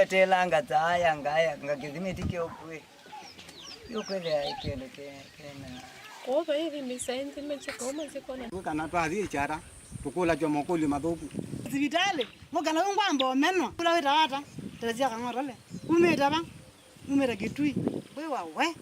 telanga taya ngaya ngakizimiti okwe yokwele ikele kena oba hivi misaenzi mechekoma zikona kana twathi chara tukula jomo kuli mathuku sibitale mugana ngwambo menno kula wetata tazia kangorole umeta ba umeta kitui wewe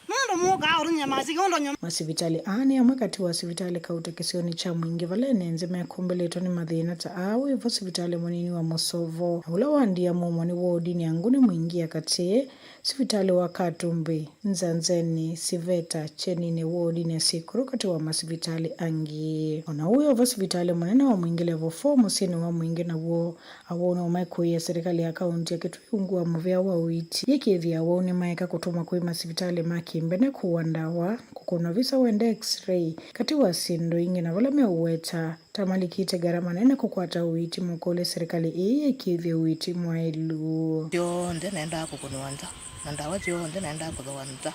Mundo muka urunya mazikondo nyama masivitali ane amwe kati wa sivitali kautekesioni cha mwingi valene nzeme kumbeleto ni madhina ta awe vo sivitali munini wa Mauvoo ula wandia mumoni wodi ni anguni mwingi ya kati sivitali wa Katumbi Nzanzeni Siveta Chenine wodi ni sikuru kati wa masivitali angi ona uyo vo sivitali munene wa mwingi level 4 musini wa mwingi na wo awona umaikuye ya serikali ya kaunti ya Kituyungu wa muvea wa uiti yekithi ya wone maeka kutuma kui masivitali maki mbene kuwandawa kukuna visa wende x-ray kati wa sindo ingi na wala meweta tamalikite garama nene kukwata uiti mukole serikali iye kithi uiti mwailu yo nde naenda kukunwanda nandawa yo nde naenda kuthwanda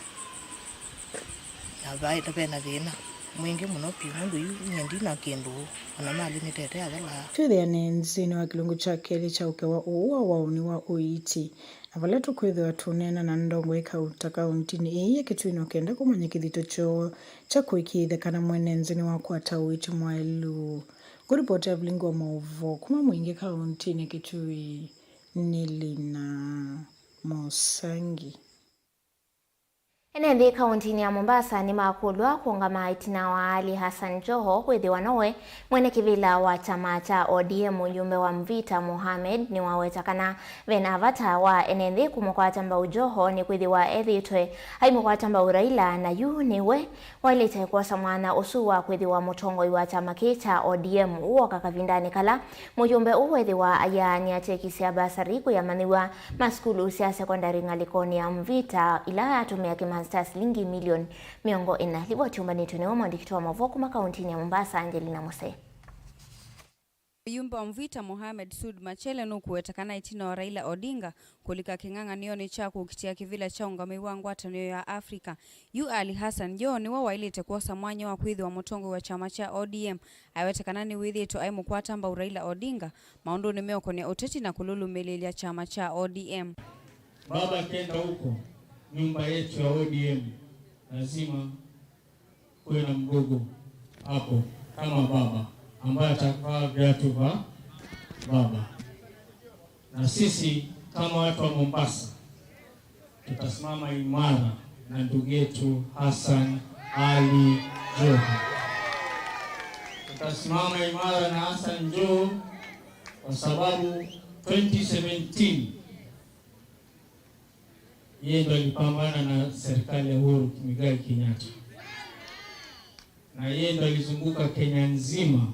na bai tapena thina mwingi muno pi mundu yu nyendi na kindu ona mali ni tete adala twithe anenzini wa kilungu cha keli cha ukewa uwa wauni wa uiti na vala tukwithe watunena na ndongo ikauta kauntini iye Kitwino kenda kumanya kithito cho cha kuikithe kana mwenenzini wa kwata uiti mwailu kuripoti ya Vilingi wa Mauvoo kuma mwingi kauntini Kitui Nilina Mosangi. Enendi kauntini ya Mombasa ni makulwa kuungama itina wa Ali Hassan Joho kwithiwa nowe mwene kivila wa chama cha ODM ujumbe wa Mvita Mohamed ni wawetakana vena avata wa enendi kumukwata mbau Joho ni kwithiwa ethitwe haimukwata mbau Raila na yu niwe walite kwa samwana usuwa kwithiwa mutongoi wa chama cha ODM uo kakavindani kala mujumbe uwethiwa aya ni atekisia basari kuyamaniwa maskulu sia sekondari ngalikoni ya Mvita ila atumia shilingi milioni 400 libo chumbani tuneo mwandiki wa Mauvoo kuma kauntini ya Mombasa Angelina Mose. Yumba wa Mvita Mohamed Sud Machele nuku wetakana itina wa Raila Odinga kulika kinganga nioni chaku ukitia kivila cha ungame wangu atanio ya Afrika. Yu Ali Hassan Joho ni wawailite kuosa mwanyo wa kuidhi wa mutongo wa chama cha ODM. Awetakana ni widhi ito aimu kwa tamba Raila Odinga. Maundu ni meo kone uteti na kululu melili ya chama cha ODM. Baba kenda huko nyumba yetu ya ODM lazima kuwe na mgogo hapo kama baba ambaye atakavaa viatu vya baba. Na sisi kama watu wa Mombasa tutasimama imara na ndugu yetu Hassan Ali Joho. Tutasimama imara na Hassan Joho kwa sababu 2017 yeye ndo alipambana na serikali ya Uhuru Muigai Kenyatta. Na yeye ndo alizunguka Kenya nzima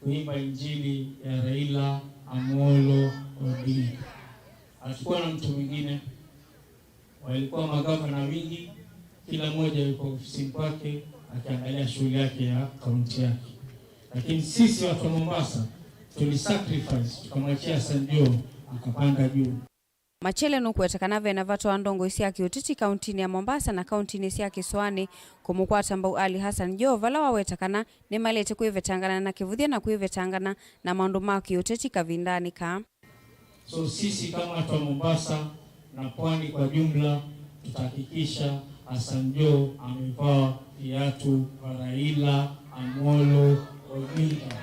kuimba injili ya Raila Amolo Odinga. Alikuwa na mtu mwingine, walikuwa magavana wingi, kila mmoja yuko ofisini kwake akiangalia shughuli yake ya kaunti yake. Lakini sisi watu wa Mombasa tulisacrifice, tukamwachia Hassan Joho akapanda juu. Machele nuku wetakana vena vato wa ndongo isi ya kiutiti kauntini ya Mombasa na kauntini isi ya Kiswani kumukwata mbau Ali Hassan Joho vala wawetakana ni malete kuivetangana na kivudhia na kuivetangana na maundu mao kiutiti kavindani ka. So sisi kama watu wa Mombasa na pwani kwa jumla tutahakikisha Hassan Joho amevaa viatu vya Raila Amolo Odinga.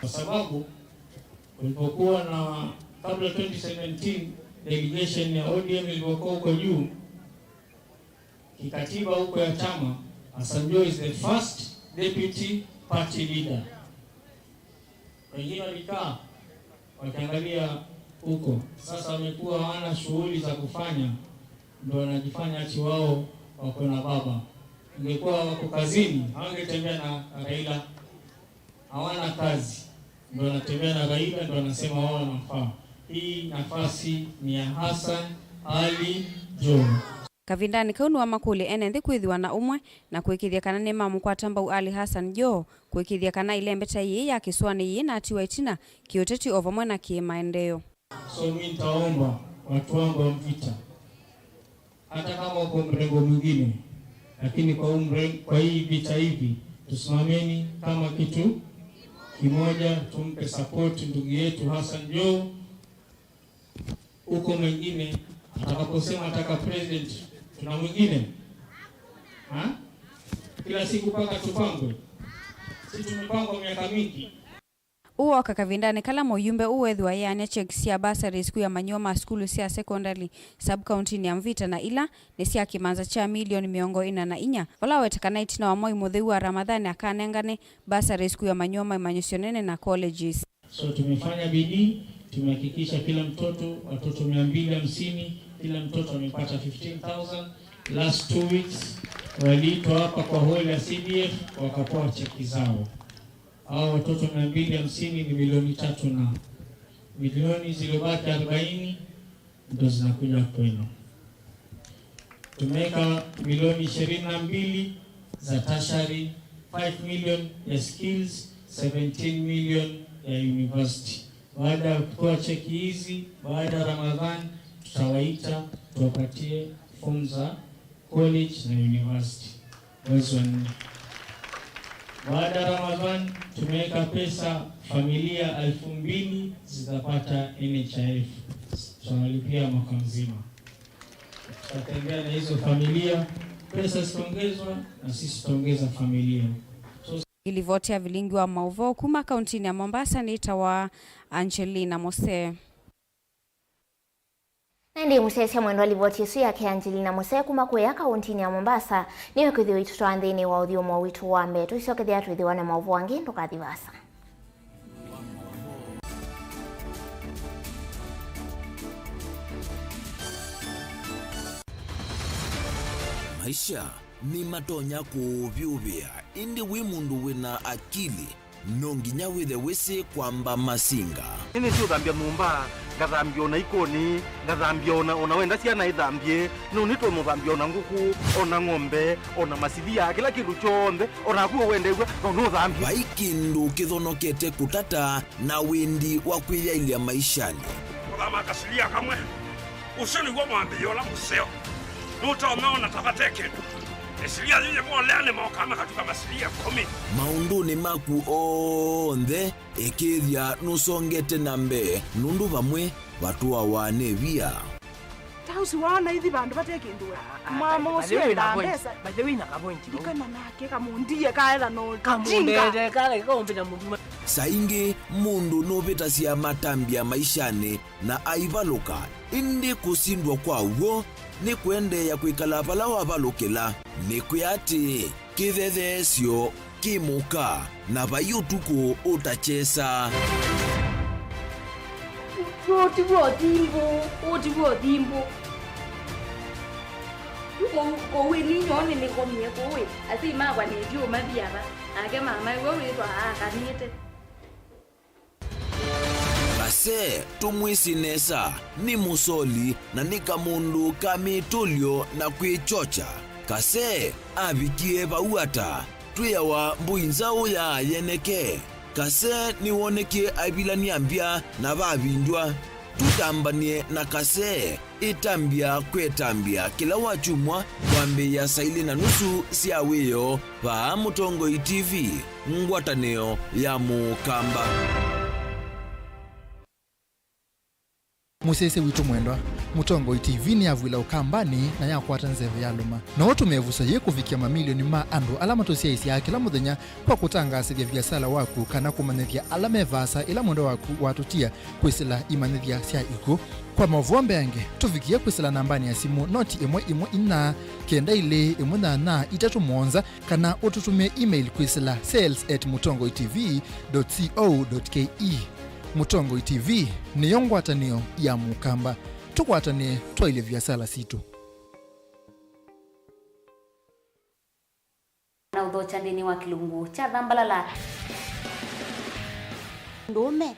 Kwa sababu ulipokuwa na kabla 2017 delegation ya ODM ilivyokuwa huko juu kikatiba huko ya chama, Hassan Joho is the first deputy party leader. Wengine walikaa wakiangalia huko, sasa wamekuwa hawana shughuli za kufanya, ndio wanajifanya ati wao wako na baba. Ingekuwa wako kazini hawangetembea na Raila, hawana kazi ndio wanatembea na Raila, ndio wanasema wao wanafaa. Hii nafasi ni ya Hassan Ali Joho. Kavindani kaunu wa makuli enendi kuithiwa na umwe na kuikithia kana ni mamu kwa tamba Ali Hassan Joho kuikithia kana ile mbeta yeye ya Kiswani yeye na atiwa itina kioteti ovamwe na kimaendeleo. So mimi nitaomba watu wangu wa Mvita, hata kama uko mrengo mwingine, lakini kwa hii vita hivi tusimameni kama kitu kimoja, tumpe support ndugu yetu Hassan Joho huko mwingine atakaposema ataka president tuna mwingine. Kila siku paka tupangwe. Sisi tumepangwa miaka mingi. Uo kakavindane kala moyumbe uwethwa yani cheksia basari siku ya manyoma skulu sia secondary sub county ya Mvita na ila nesia kimanza cha milioni 404 wala wetakana itina wa moi mutheu wa Ramadhani akanengane basari siku ya manyoma imanyosionene na colleges. So tumefanya bidii, tumehakikisha kila mtoto watoto 250 kila mtoto amepata 15,000. Last 2 weeks waliitwa hapa kwa hall ya CDF wakapewa cheki zao. Hao watoto 250 ni milioni 3 na milioni zilizobaki 40 ndio zinakuja kwenu. Tumeka milioni 22 za tertiary, 5 million ya skills, 17 million ya university. Baada ya kutoa cheki hizi, baada ya Ramadhan tutawaita tuwapatie form za college na university. Mwezi wa 4. Baada ya Ramadhan tumeweka pesa familia 2,000 zitapata NHIF. Tunalipia mwaka mzima. Tutatembea na hizo familia, pesa zitaongezwa na sisi tutaongeza familia. Ilivotia Vilingi wa Mauvoo kuma kaunti ya Mombasa ni tawa Angelina Mose. Ndi musese mwendo alivoti su yake Angelina Mose kuma kuya kaunti ya Mombasa niwe kuthio itu twandhini wa uthiomo witu wa mbeto isokethia twithiwa na Mauvoo angi ndukathivasa. Maisha ni matonya kuvyuvia indi wi mundu wina akili nonginya withe wisi kwamba masinga ini sio thambia mumba ngathambia ona ikoni ngathambia ona wenda ciana ithambie no nito muthambia ona nguku ona ng'ombe ona masithia kila kindu chonde ona kuo wendegwa no thambia baikindu kithonokete kutata na windi wa kwiyailia maishani kama kasilia kamwe usoni kwa mwambio la museo nuta umeona tafateke esilia yeye mwalene mwakama katika masilia 10 maunduni maku onthe ekithia nusongete nambe nundu vamwe vatua wanevia tausi wana hithi bandu batekindwe mama usio na pesa baje wina kapointi ikana nake kamundie kaela no kamundete kale kombina mundu saingi mundu novita cia matambia maishani na aivaluka indi kusindwa kwa uo ni kuendeya kwikala pala wavalukila ni kuyati kithethesyo kimuka na vayutuku utachesa otiwo thimbo kowe ninyone nikomie kowe ati magwa ndio mathiara ake mama wewe witwa akanite Kase tumwisinesa ni musoli na nika mundu kamitulio na kwichocha. Kase avikie vauata tuyawa mbuinzao ya yeneke. Kase ni woneke aibilani ambia na vavindwa. Tutambanie na kase itambia kwetambia kila wachumwa wambe ya saili na nusu siaweyo va Mutongo TV ngwataneo ya Mukamba. Musese witu mwendwa Mutongo TV ni avwila ukambani na yakwata nzeve ya luma na watu mevusa ye kufikia mamilioni ma andu alama tosia isi ya kila muthenya kwa kutangasithia biasala waku kana kumanithia alama evasa ila mwendo waku watutia kwisila imanithia sia iku kwa Mauvoo yange tufikia kwisila nambani ya simu noti imwe ina kenda ile na itatu mwonza kana ututumie email kwisila sales@mutongotv.co.ke. Mutongo TV ni yongwatanio ya Mukamba tukwatane twaile biasala situ na udhocha ndini wa kilungu cha dhambalala ndume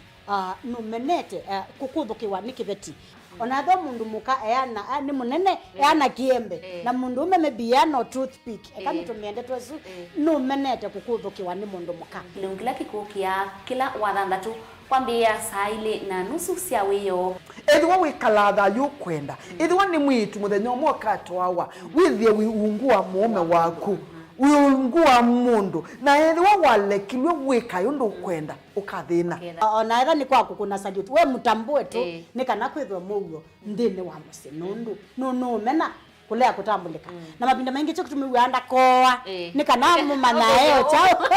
numenete kukuthukiwa ni kibeti onatho mundu muka eana ni munene eana kiembe na mundu ume mebiano toothpick kama tumiende twesu numenete kukuthukiwa ni mundu muka kila kikukia kila wathandatu kwambia saile na nusu cia wiyo ethwa wikalatha yukwenda ethwa ni mwitu muthenya umwe katwawa withie wiungua mume waku uyungua mundu na yeli wawalekilwe wika yundu kwenda ukathina ona ira ni kwa kukuna salute we mutambue tu ni kana kwithwa Mauvoo ndini wa musinundu no mena kulea kutambulika na mapinda mengi cyo kutumiwanda koa ni kana mumanayo chao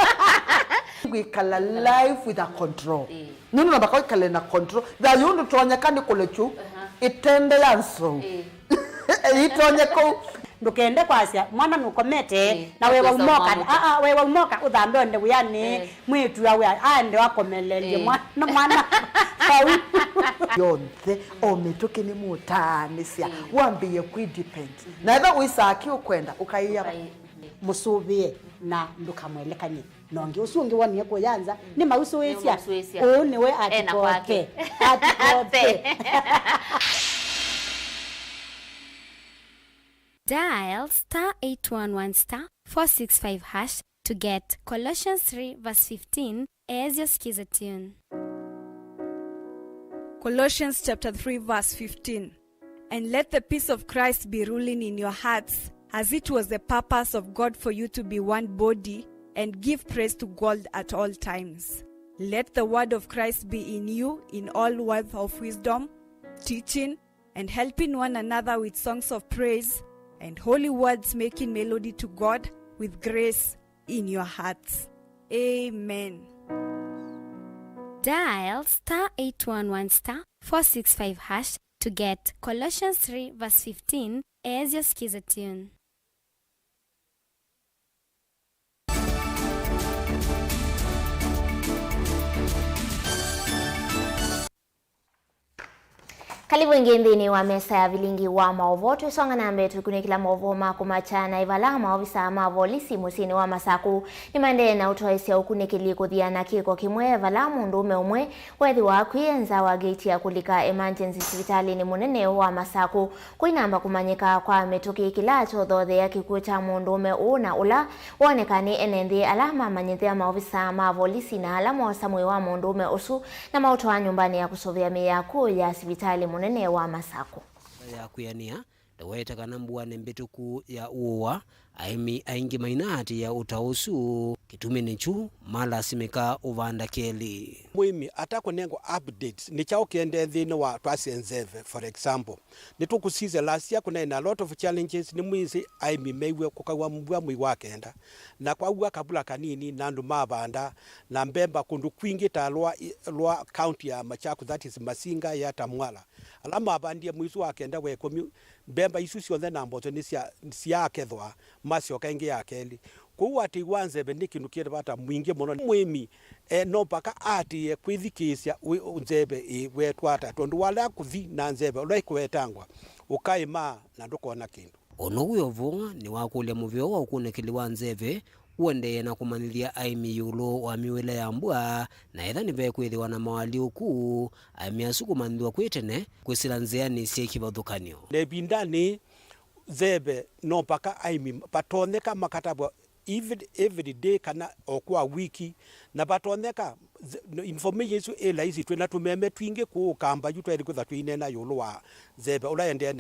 gwikala life with a control nino nabako ikale na control da yundu tonyekani kulechu itende yanso itonyeko ndukende kwasia mwana nukomete na wewe umoka wewe umoka uthambe onde uyani mwitu yawe ande wakomelelie mwana yonthe ometoke ni mutanisia wambie kwidepend na eba uisaki ukwenda ukaiya musubie na ndukamwelekanye nonge usungi wani ko yanza ni mausuwesia niwe atikote Dial *811*465# to get Colossians 3 verse 15 as your skiza tune. Colossians chapter 3 verse 15. And let the peace of Christ be ruling in your hearts, as it was the purpose of God for you to be one body, and give praise to God at all times. Let the word of Christ be in you in all words of wisdom, teaching and helping one another with songs of praise and holy words, making melody to God with grace in your hearts. Amen. Dial *811*465# to get Colossians 3 verse 15 as your skiza tune. Karibu ingindini wa mesa ya Vilingi wa Mauvoo tusonga nambe tukune kila Mauvoo makumachana ivala maovisa mavolisi musini wa masaku ni mande na utoesi ya ukune kiliko dhiana kiko kimwe vala mundume umwe wethi wa kuyenza wa gate ya kulika emergency hospitali ni munene wa masaku kuinamba kumanyika kwa metuki kila chodhothe ya kikucha mundume una ula wonekani enendi alama manyithia maovisa mavolisi na alama wasamwe wa mundume usu na mautoa nyumbani ya kusovia miyaku ya hospitali munene wa Masako ya kuyania ndaweta kana mbuane mbetuku ya uwa aingi mainati ya utausu kitumene chu mala simeka uvanda keli muimi atako nengo updates ni chao kiende dhino wa twasenzeve for example nitukusize last year kuna a lot of challenges ni mwisi aimi meiwe kukawa mbwa mwi wakenda na kwa uwa kabula kanini nandu mabanda na mbemba kundu kwingi talwa county ya Machakos, that is Masinga ya Tamwala alama abandia mwisi wakenda we mbemba isusi onde namboto ni sia kethwa masio kaingi ya keli kuwa ati wanze beniki nukire bata mwingi muno mwimi no paka ati kwithikisya nzebe wetwata tondu wala kuthi na nzebe ulai kwetangwa ukaima na ndukona kindu ono uyovo ni wakulia muvyo wa ukunekeli wa nzeve uende na kumanithia aimi yulo wa miwele ya mbua na etha nive kwithiwa na mawali uku aimiasu kumanithwa kwitene kwisila nzeani sia kivathukanio nebindani zebe no paka aimi patoneka makatabwa every day kana okwa wiki na patoneka information isu ela izi twena tumeme twinge ku kamba yutu eri kutha twinena yulo wa zebe ulaende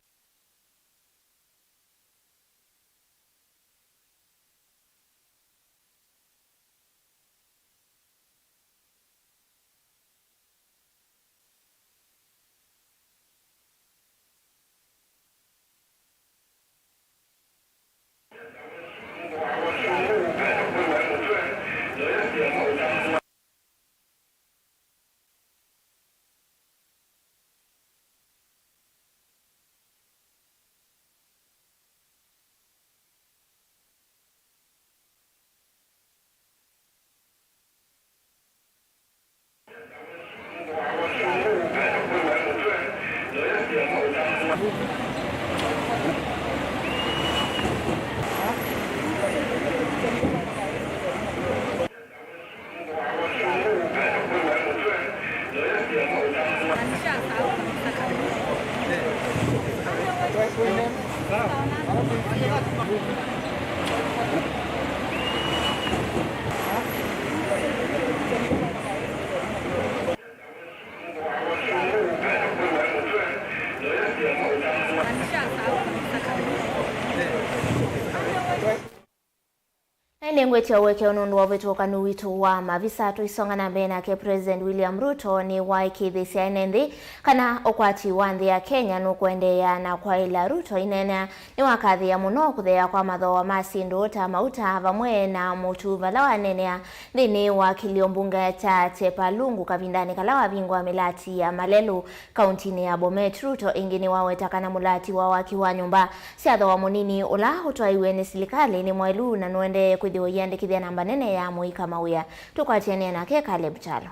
nengwetia weke unundu wa vitoka nuwito wa mavisa tuisonga na mbena ke President William Ruto ni waikithisi ainendi kana okwati wanthi ya Kenya nukuendeya na kwa ila Ruto inena ni wakathi ya muno kuthea kwa mathoa masindu ta mauta vamwe na mutu valawa nenea thini wa kilio mbunge cha Chepalungu kavindani kalawa vingwa milati ya Malelu kauntini ya Bomet. Ruto ingini wawetakana mulati wa waki wa nyumba siatho wa munini ula utwaiwe ni silikali ni mwailu na nuende kwithio yandikithia namba nene ya muika mawia tukwatiania nake Caleb Chalo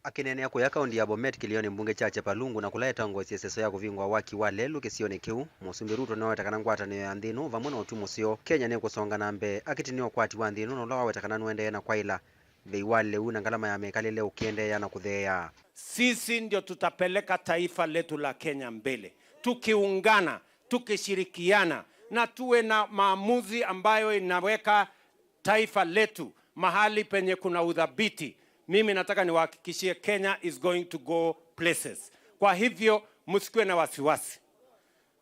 akinenea kuya kaundi ya Bomet kilioni mbunge cha Chepalungu na kuleta ngozi seso ya kuvingwa waki wa lelu kisione kiu musumbi Ruto no wetakana ngwatano ya nthino vamwe na utumu sio Kenya ne kusonga nambe akitinio kwati wa nthino no lawa wetakana nuende na kwaila veiwale una ngalama ya mekalile ukiende ya na kuthea. Sisi ndio tutapeleka taifa letu la Kenya mbele tukiungana, tukishirikiana na tuwe na maamuzi ambayo inaweka taifa letu mahali penye kuna udhabiti. Mimi nataka niwahakikishie Kenya is going to go places. Kwa hivyo msikuwe na wasiwasi.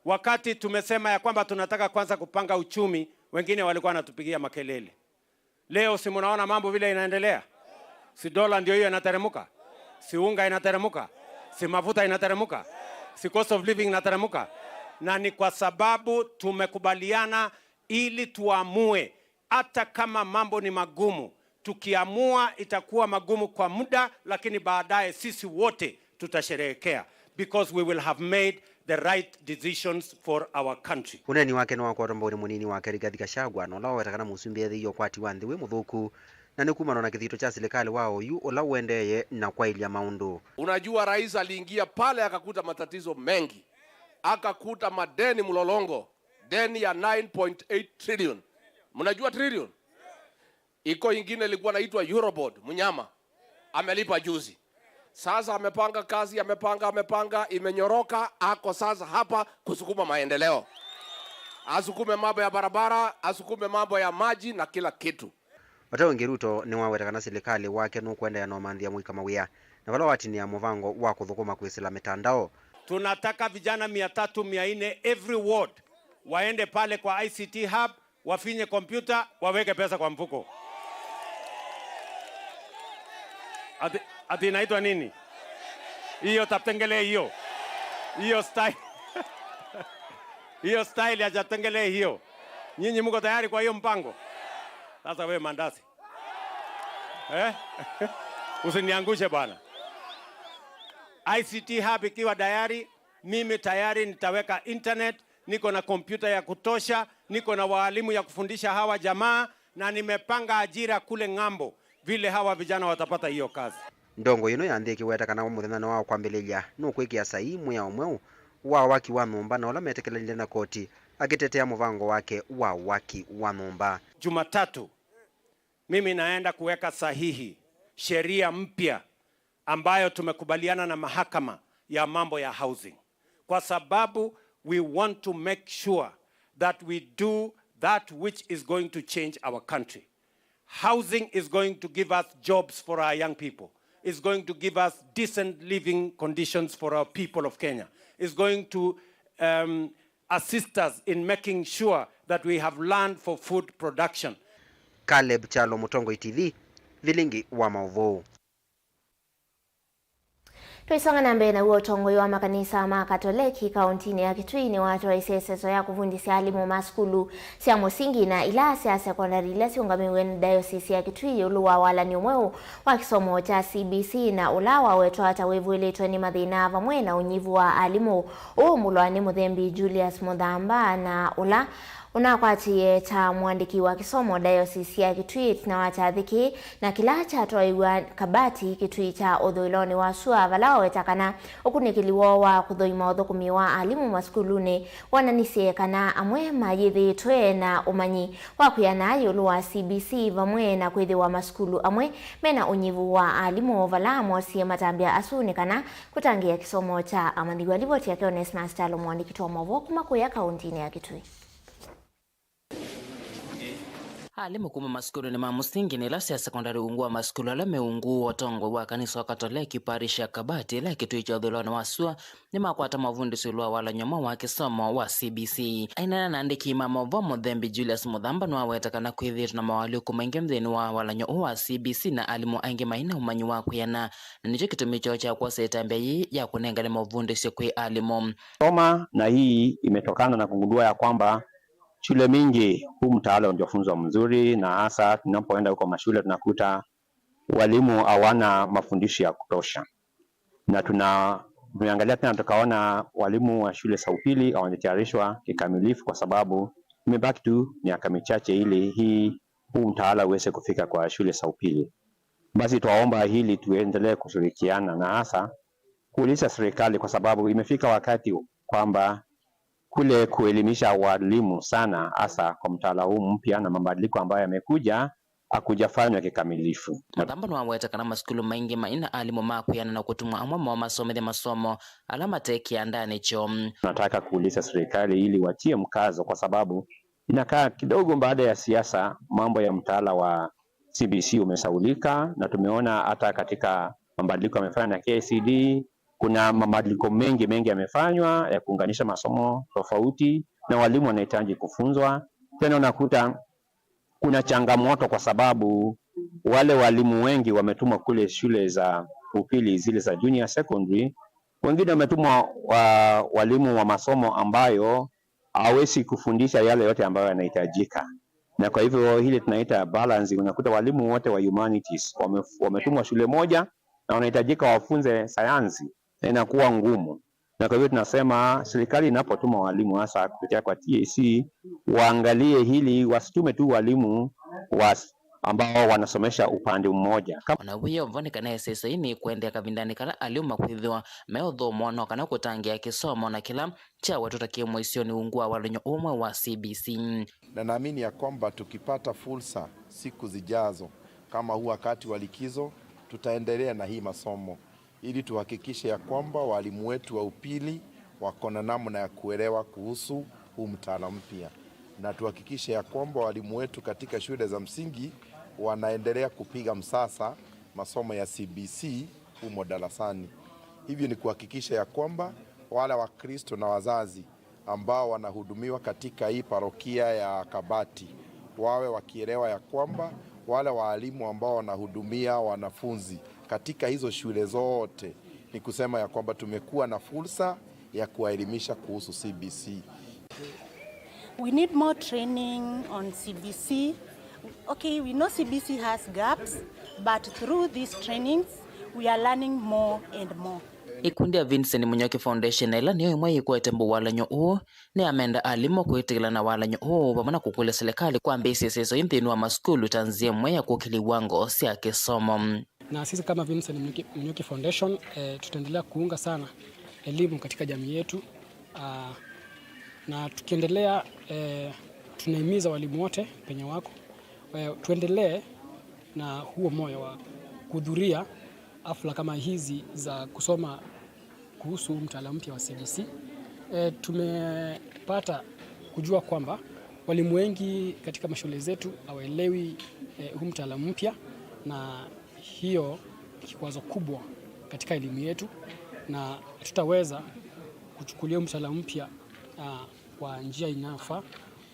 Wakati tumesema ya kwamba tunataka kwanza kupanga uchumi, wengine walikuwa wanatupigia makelele. Leo si mnaona mambo vile inaendelea? Si dola ndio hiyo inateremuka? Si unga inateremuka? Si mafuta inateremuka? Si cost of living inateremuka? Na ni kwa sababu tumekubaliana ili tuamue hata kama mambo ni magumu. Tukiamua itakuwa magumu kwa muda, lakini baadaye sisi wote tutasherehekea because we will have made the right decisions for our country. Uneni wake no wakwa romboni munini wake Rigathi Gachagua no lawa wetakana musumbi thiyo kwati wa nthiwe muthuku na ni kumana na kithito cha serikali wao yu ola uendeye na kwailia maundu. Unajua rais aliingia pale akakuta matatizo mengi. Akakuta madeni mlolongo, deni ya 9.8 trillion. Mnajua trillion? Iko ingine ilikuwa inaitwa Eurobond, mnyama. Amelipa juzi. Sasa amepanga kazi, amepanga, imenyoroka, ako sasa hapa kusukuma maendeleo. Asukume mambo ya barabara, asukume mambo ya maji na kila kitu. Watawe Ruto ni wawetakana serikali wake no kwenda ya no manthia muika mawia na wala watini ya muvango wa kuthukuma kwisila mitandao. Tunataka vijana 300-400 every ward waende pale kwa ICT hub, wafinye kompyuta, waweke pesa kwa mfuko. Ati inaitwa nini? Hiyo taptengele hiyo. Hiyo style. Hiyo style ya taptengele hiyo. Nyinyi mko tayari kwa hiyo mpango? Sasa wewe mandasi. Usiniangushe bwana. ICT hub ikiwa tayari, mimi tayari nitaweka internet, niko na kompyuta ya kutosha, niko na walimu ya kufundisha hawa jamaa na nimepanga ajira kule ngambo vile hawa vijana watapata hiyo kazi. Ndongo ino yandiki wetakana muthenya wao kwambililia no kwikia sahi muya umwe wa waki wa nyumba na ola metekelele na koti akitetea muvango wake wa waki wa nyumba. Jumatatu mimi naenda kuweka sahihi sheria mpya ambayo tumekubaliana na mahakama ya mambo ya housing. Kwa sababu we want to make sure that we do that which is going to change our country. Housing is going to give us jobs for our young people. It's going to give us decent living conditions for our people of Kenya. It's going to assist us in making sure that we have land for food production. Caleb Chalo, Mutongo TV, Vilingi wa Mauvoo. Tuisonga na mbele huo tongo wa makanisa ma Katoliki kauntini ya Kitui ni watu wa iseseso ya kufundisha alimu maskulu sia musingi na ila sia sekondari ila siungamiwe ni diocese ya Kitui uluwa wala ni umweu wa kisomo cha CBC na ulawa wetu hata wevu iletwe ni madhina vamwe na unyivu wa alimu mulo ni Muthembi Julius Muthamba na ula unakwatiye cha mwandiki wa kisomo diocese ya Kitui na wachathiki na kila cha toiwa kabati Kitui cha uthuiloni wa sua valao wetakana ukunikiliwo wa kuthoima uthukumi wa alimu maskuluni wananisie kana amwe mayithitwe na umanyi wa kuyana yulu wa CBC vamwe na kwithiwa maskulu amwe mena unyivu wa alimu vala mosie matambia asuni kana kutangia kisomo cha amandiwa livoti yake Onesmus Talo mwandiki wa Mauvoo kuma kuya kauntini ya Kitui. alimu kuma maskulu ni mamusingi ni lasi ya sekondari ungua maskulu ala meungu otongo wa kanisa wa Katoliki parisha Kabati la kitu icho dhulona wasua ni makwata mavundi sulua wala nyoma wa kisomo wa CBC. Aina na andiki Mauvoo Mudhembi Julius Mudhamba nwa wetakana kuhidhiru na mawali kumenge mdheni wa wala nyoma wa CBC na alimu aingi maina umanyi wa kuyana na nicho kitumicho cha kwa setambe ya kunenga ni mavundi sikwe alimu. Soma na hii imetokana na kugundua ya kwamba shule mingi huu mtaala ndio funzo mzuri, na hasa tunapoenda huko mashule tunakuta walimu hawana mafundisho ya kutosha. Na tumeangalia tena tukaona walimu wa shule za upili hawajatayarishwa kikamilifu kwa sababu imebaki tu miaka michache ili huu mtaala uweze kufika kwa shule za upili. Basi tuwaomba hili tuendelee kushirikiana na hasa kuuliza serikali, kwa sababu imefika wakati kwamba kule kuelimisha walimu sana hasa kwa mtaala huu mpya na mabadiliko ambayo yamekuja hakujafanywa kikamilifu. Mudhamba nwa wetakana maskulu maingi maina alimu makuyana na kutumwa amwamo masomele masomo alama teki ya ndani cho. Nataka kuuliza serikali ili watie mkazo, kwa sababu inakaa kidogo baada ya siasa mambo ya mtaala wa CBC umesaulika, na tumeona hata katika mabadiliko yamefanywa na KCD kuna mabadiliko mengi yamefanywa ya kuunganisha masomo tofauti na walimu wanahitaji kufunzwa. Tena unakuta kuna changamoto kwa sababu wale walimu wengi wametumwa kule shule za upili zile za junior secondary, wengine wametumwa walimu wa masomo ambayo hawezi kufundisha yale yote ambayo yanahitajika. Na kwa hivyo hili tunaita balance, unakuta walimu wote wa humanities wametumwa shule moja na wanahitajika wafunze sayansi, na inakuwa ngumu. Na kwa hivyo tunasema serikali inapotuma walimu hasa kupitia kwa TAC waangalie hili, wasitume tu walimu ambao wanasomesha upande mmoja. Ona wiyo mvoni kana sasa ini kuendea kavindani kana aliuma kuhidhiwa meodho mwana kana kutangia kisomo na kila cha watoto kiemo isioni ungua walenyo umwe wa CBC. Na naamini ya kwamba tukipata fursa siku zijazo kama huu wakati wa likizo tutaendelea na hii masomo ili tuhakikishe ya kwamba walimu wetu wa upili wako na namna ya kuelewa kuhusu huu mtaala mpya, na tuhakikishe ya kwamba walimu wetu katika shule za msingi wanaendelea kupiga msasa masomo ya CBC humo darasani. Hivyo ni kuhakikisha ya kwamba wale Wakristo na wazazi ambao wanahudumiwa katika hii parokia ya Kabati wawe wakielewa ya kwamba wale walimu ambao wanahudumia wanafunzi katika hizo shule zote, ni kusema ya kwamba tumekuwa na fursa ya kuwaelimisha kuhusu CBC. We need more training on CBC. Okay, we know CBC has gaps, but through these trainings we are learning more and more. Ikundi ya Vincent Munyoki Foundation ila niyo imwe yikuwa tembo wala nyo uo ni amenda alimo kuitigila na wala nyo uo wamana kukule serikali kwa mbisi seso inthinu wa maskulu tanzia mwe ya kukili wango siya kisomo. Na sisi kama Vincent Munyoki Foundation tutaendelea kuunga sana elimu katika jamii yetu, na tukiendelea tunahimiza walimu wote penye wako tuendelee na huo moyo wa kuhudhuria hafla kama hizi za kusoma kuhusu mtaala mpya wa CBC. Tumepata kujua kwamba walimu wengi katika mashule zetu hawaelewi huu mtaala mpya, na hiyo kikwazo kubwa katika elimu yetu, na tutaweza kuchukulia mtaala mpya kwa njia inayofaa.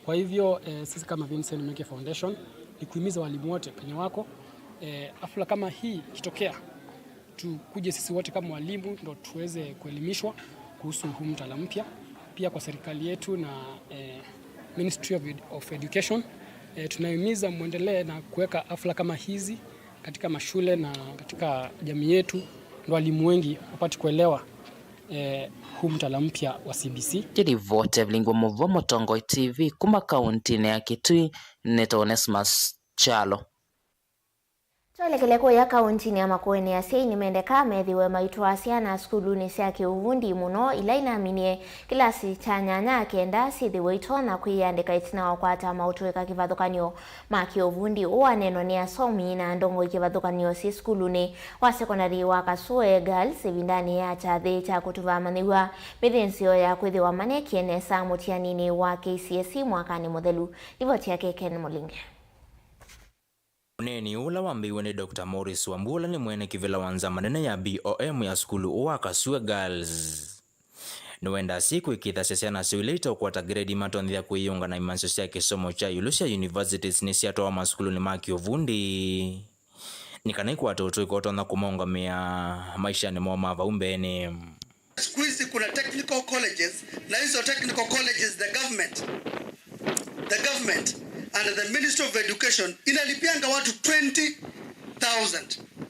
Kwa hivyo sisi kama Vincent Munyoki Foundation ni kuhimiza walimu wote penye wako hafla kama hii kitokea, tukuje sisi wote kama walimu ndo tuweze kuelimishwa kuhusu huu mtaala mpya. Pia kwa serikali yetu na Ministry of Education tunahimiza muendelee na kuweka hafla kama hizi katika mashule na katika jamii yetu, ndo walimu wengi wapate kuelewa huu mtaala mpya wa CBC. Jidi vote Vilingi Mauvoo Motongo TV kuma kaunti ya Kitui neto Onesmus Chalo. Twelekele ya kaunti ya Makueni ya Siai mendeka methiwe maitwasia na skuluni cia kiuvundi muno ila inaminie kilasi cha nyanya kenda sithiwe itona kwiyandika itina wakwata mautweka kivathukanio ma kiuvundi uwaneno ni asomi na ndongo ikivathukanio si skuluni wa sekondari wa Kasue Girls vindani ya chathi cha kutuva maniwa mithensio ya kwithiwa manekiene sa mutianini wa KCSE mwakani muthelu. Ripoti yake Ken Mulinge. Uneni ula wambiwe ni Dr. Morris Wambua ni mwene kivila wanza manene ya BOM ya skulu uwa Kasua Girls. Nuenda siku ikithasesiana siulita ukwata gredi matondi ya kuiunga na imansosi ya kisomo cha Ulusia Universities ni siato wa maskulu ni maki uvundi. Nikanaiku watoto ikotonda kumongamia maisha ni mwoma vaumbeni. Squeeze kuna technical colleges, na hizo technical colleges the government and the Ministry of Education inalipianga watu 20,000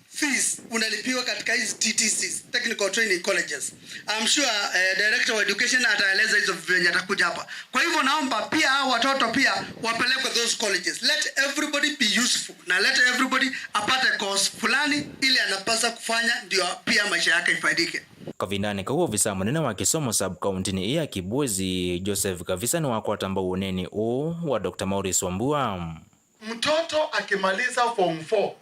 fees unalipiwa katika hizi TTCs, technical training colleges. I'm sure director of education ataeleza hizo venye atakuja hapa. Kwa hivyo naomba pia watoto pia wapelekwe those colleges. Let everybody be useful na let everybody apate course fulani ili anapasa kufanya ndio pia maisha yake ifaidike. Kavindani kwa visa manene wa kisomo sub-county ni iya Kibwezi Joseph Kavisa ni wako atamba uneni wa Dr. Morris Wambua. Mtoto akimaliza form 4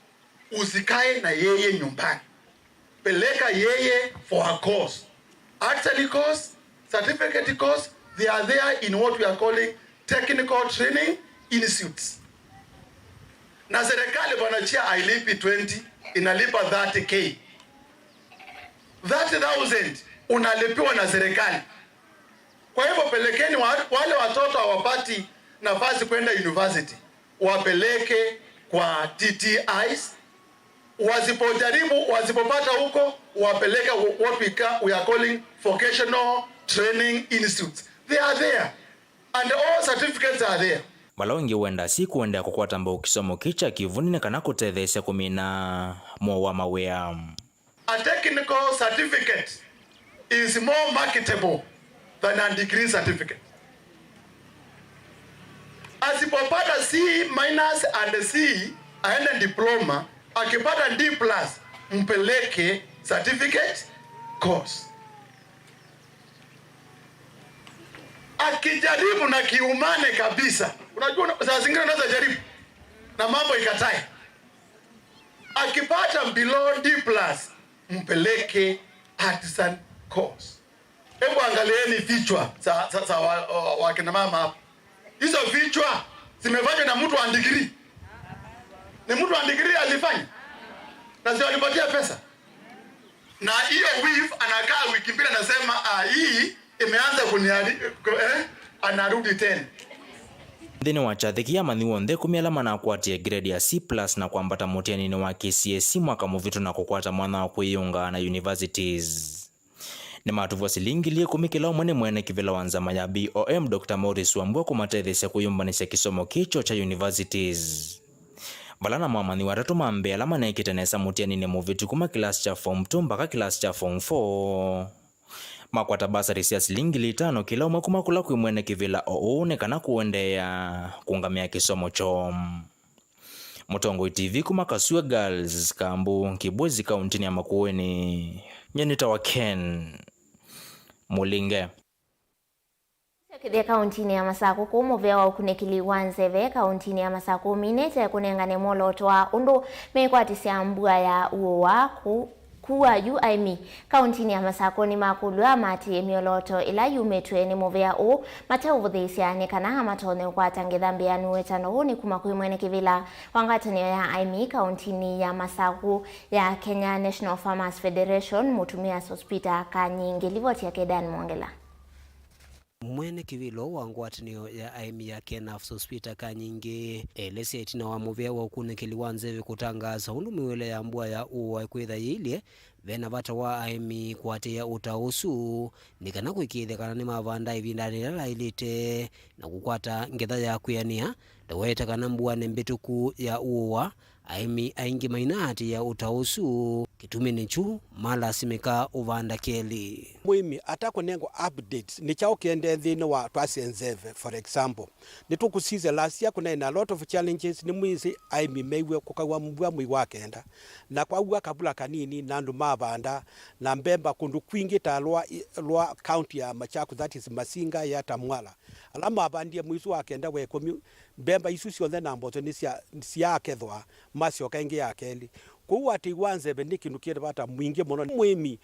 usikae na yeye nyumbani. Peleka yeye for a course. Actually course, certificate course, they are there in what we are calling technical training institutes. Na serikali wanachia ailipi 20, inalipa 30k. 30,000 unalipiwa na serikali. Kwa hivyo pelekeni wale watoto hawapati nafasi kwenda university, wapeleke kwa TTIs. Wasipopata huko, wapeleke what we are calling vocational training institutes. They are there and all certificates are there. Balongi wenda siku wenda kukwata mba ukisomo kicha kivunine kana kutethesya kumina mwa mawea. A technical certificate is more marketable than a degree certificate. Asipopata C- and C aende diploma, akipata D+, mpeleke certificate course. Akijaribu na kiumane kabisa, unajua saa zingine unaweza jaribu na mambo ikatai. Akipata below D+, mpeleke artisan course. Hebu angalieni vichwa sasa wakina mama hapa. Hizo vichwa zimefanywa na mtu wa degree. Ni mtu wa degree alifanya. Na sio alipatia pesa. Na hiyo weave anakaa wiki mbili anasema hii imeanza anarudi tena. Thini wachathikia mathi wonthe kumialama na akwatie grade ya C+ na kwambata mutianini wa KCSE mwaka muvitu na kukwata mwana wa kuiunga na universities. Ni matuvwa silingi liye kumikila umwene mwene kivila wanzama ya BOM Dr. Morris Wambua kumatethesya kuyumbanisya kisomo kicho cha universities. Balana mwamani watatu mambe alama na ikitenesa mutianini muvitu kuma kilasi cha form 2 mpaka kilasi cha form 4. Makwata basari siya silingi litano kila umakumakula kuimwene kivila uonekana kuendea kuungamia kisomo cho. Mutongo TV kuma Kasua Girls Kambu Kibwezi kauntini ya Makueni. Nyenita wa Ken Mulinge. Kithia kauntini ya Masako kumuvea wa ukunekili wanzeve kauntini ya Masako minete kunengane moloto wa undu mekwatisya mbua ya uwa kuwa UIMI kauntini ya Masako ni makulwa mati mioloto ila yumetwe ni muvea u mateuvuthisia ni kana matone ukwatangithambi ya nuwetano huu ni kuma kuimwene kivila wangatanio ya IMI kauntini ya Masako ya Kenya National Farmers Federation mutumia Sospita Kanyingi livoti ya Kedan Mwongela. Mwene kivilo wangwatanio ya IMI ya Kenya Sospita Kanyingi elesi itina wa muvea wa ukunekili wanzeve kutangaza hundu miwele ya mbua ya uwa kwitha yilie vena vata wa IMI kuatia utausu nikana kuikithekana ni mavanda ivindani lala ilite na kukwata ngetha ya kuyania daweta kana mbua nembituku ya uwa IMI aingi mainati ya utausu kitumini chu mala simika uvanda keli. Muimi atako nengo updates ni chao kiende dhino wa twasienzeve for example nitukusize last year kuna a lot of challenges ni mwisi IMI meiwe kukawa mbua mwi wakenda na kwa uwa kabula kanini nandu mavanda na mbemba kundu kwingi ta lwa county ya Machako that is Masinga ya Tamwala alama abandia mwisi wakenda wekomi mbemba isusi yonde namboto nisiya kethwa masio kaingi ya keli kuwa ati wanze bendikinukire bata mwingi muno mwimi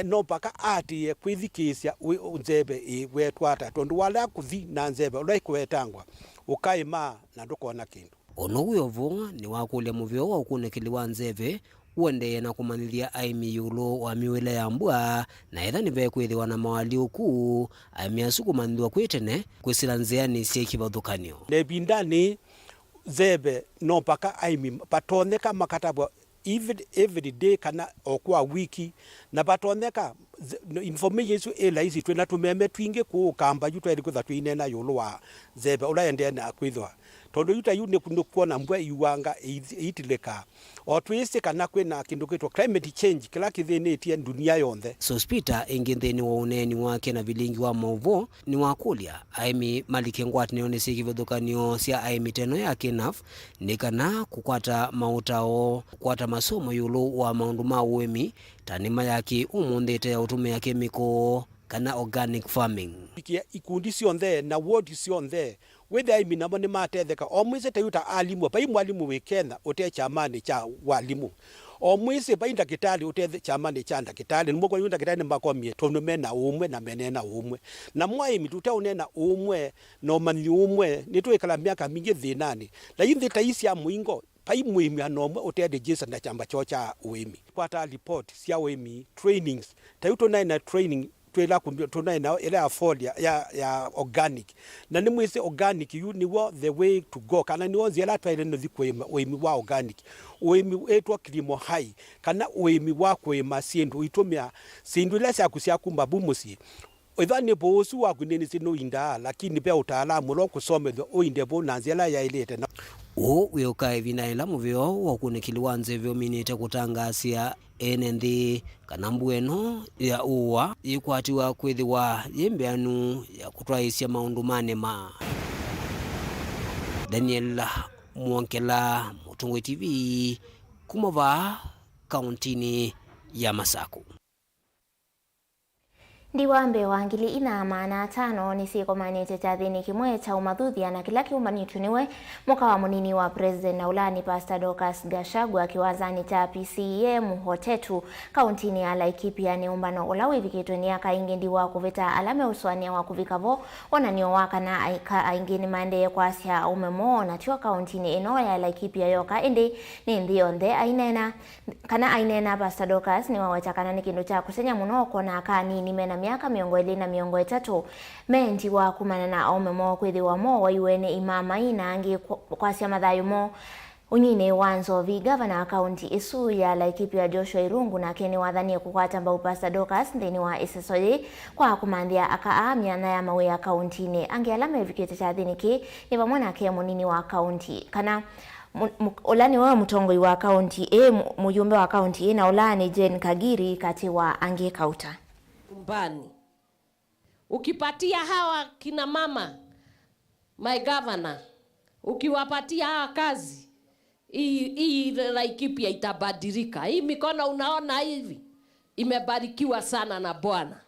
no paka ati kwithikisya nzebe wetwata tondu wala kuthi na nzebe ula ikwetangwa ukaima na ndukona kindu ono uyovo ni wakulia muvyo wa ukunekeli wa nzeve uende na kumanithia aimi yulo wa miwele ya mbua na etha nive kwithiwa na mawali uku aimiasu kumanithwa kwitene kwisila nziani cia kivathukanio nebindani zebe no paka aimi patoneka makatabwa every day kana okwa wiki na patoneka information isu ela isi twena tumeme twinge ku kamba yuto eri kutha twinena yulo wa zebe ula ende na kwithwa tondu yuta yune kuona mbwa iwanga itileka o twise kana kwena kindu kitwa climate change kila kithinetie dunia yonthe. Sospita ingi nthini wa uneni wake na Vilingi wa Mauvoo ni wakulia aimi malike ngwatanio ni sikivithukanio cia aimi teno ya kinaf ni kana kukwata mautao kukwata masomo yulu wa maundu ma uemi tanima yaki umunthite ya utumia chemical kana organic farming. Ikundi cionthe na ward cionthe wethe aimi namo ni matetheka o mwise tayuta alimu pai mwalimu wikena ute chamani cha walimu o mwise pai ndakitali utethe chamani cha ndakitali nimo kwa ndakitali makomie tono mena umwe na menena umwe na mwaimi tutaunena umwe no mani umwe nitwikala miaka mingi thinani la indi taisia mwingo pai mwimi anomwe utede jisa na chamba chocha uimi pata report cia uimi trainings tayuto na training twela kumbia na ile afford ya organic na ni mwise organic you ni what the way to go kana ni onzi la twele no thikwema uimi wa organic uimi etwa kilimo hai kana uimi wa kwema sindu itumia sindu ile cia kusia kumba bumusi ithani bosu wa kuneni sino inda lakini pe utaalamu lo kusomethwa uinde bo nanzela ya ilete na uyoka vinaela muvyo wa kunikiliwa nzevyo minite kutangasia enenthi kana mbueno ya uwa ikwatiwa kwithiwa yimbeanu ya kutwaisya maundu manema. Daniel Mwonkela, Mutungwe TV, kumava kauntini ya Masaku. Ndiwambe wa ngili ina maana tano ni siko manite chathini kimwe cha umathuthia na kila kiumanitu niwe muka wa munini wa president na ulani Pastor Dorcas Gachagua kiwazani cha PCA Muhotetu kauntini ya Laikipia ni umbano ulawi vikitwe ni aka ingi ndiwa kuvita alame uswania wa kuvikavo onanio waka na aika aingini mande kwa asia umemo na tiwa kauntini ino ya Laikipia yoka indi ni ndio nde ainena kana ainena Pastor Dorcas ni wawachakana ni kindu cha kusenya munoko na aka nini mena miaka miongo ili na miongo etatu mendi wa kumana na aume mo kwithiwa mo waiwene imama ina angi kwa cia mathayu mo unyine wanzo vi governor akaunti isu ya Laikipia Joshua Irungu na keni wathanie kukwata mbau Pastor Dorcas ndeni wa SSOE kwa kumandia akaamya na ya mawe ya akaunti ne angi alame vikete cha thiniki ni pamwe ke munini wa akaunti kana ulani wa mutongoi wa akaunti mujumbe wa akaunti na ulani Jane Kagiri kati wa angi kauta mbani. Ukipatia hawa kina mama my governor, ukiwapatia hawa kazi, hii Laikipia itabadilika. Hii mikono unaona hivi imebarikiwa sana na Bwana.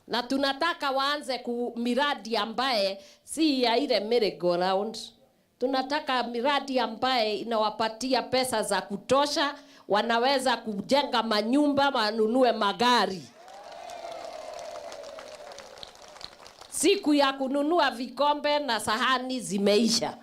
Na tunataka waanze miradi ambaye si ya ile merry-go-round. Tunataka miradi ambaye inawapatia pesa za kutosha, wanaweza kujenga manyumba, wanunue magari. Siku ya kununua vikombe na sahani zimeisha.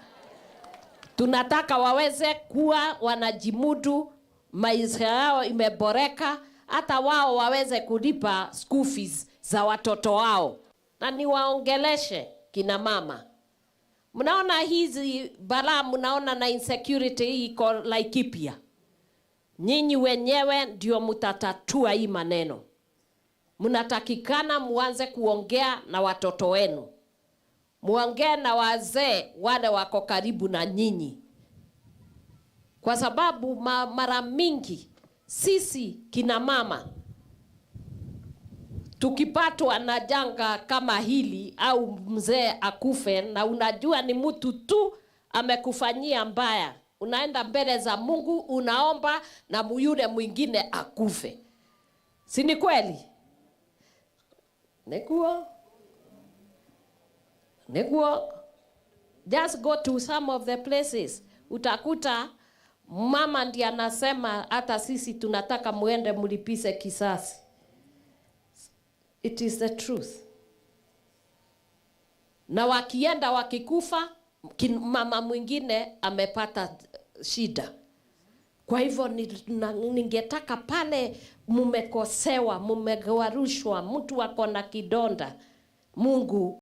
Tunataka waweze kuwa wanajimudu, maisha yao imeboreka, hata wao waweze kulipa school fees za watoto wao. Na niwaongeleshe kina mama. Mnaona hizi balaa, mnaona na insecurity hii iko Laikipia. Nyinyi wenyewe ndio mutatatua hii maneno. Mnatakikana muanze kuongea na watoto wenu. Muongee na wazee wale wako karibu na nyinyi. Kwa sababu mara mingi sisi kina mama tukipatwa na janga kama hili au mzee akufe na unajua ni mtu tu amekufanyia mbaya, unaenda mbele za Mungu unaomba na yule mwingine akufe. Si ni kweli? Neguo. Just go to some of the places. Utakuta mama ndiye anasema hata sisi tunataka muende mlipise kisasi. It is the truth. na wakienda wakikufa, mama mwingine amepata shida. Kwa hivyo ningetaka pale mumekosewa, mumegawarushwa, mtu ako na kidonda, Mungu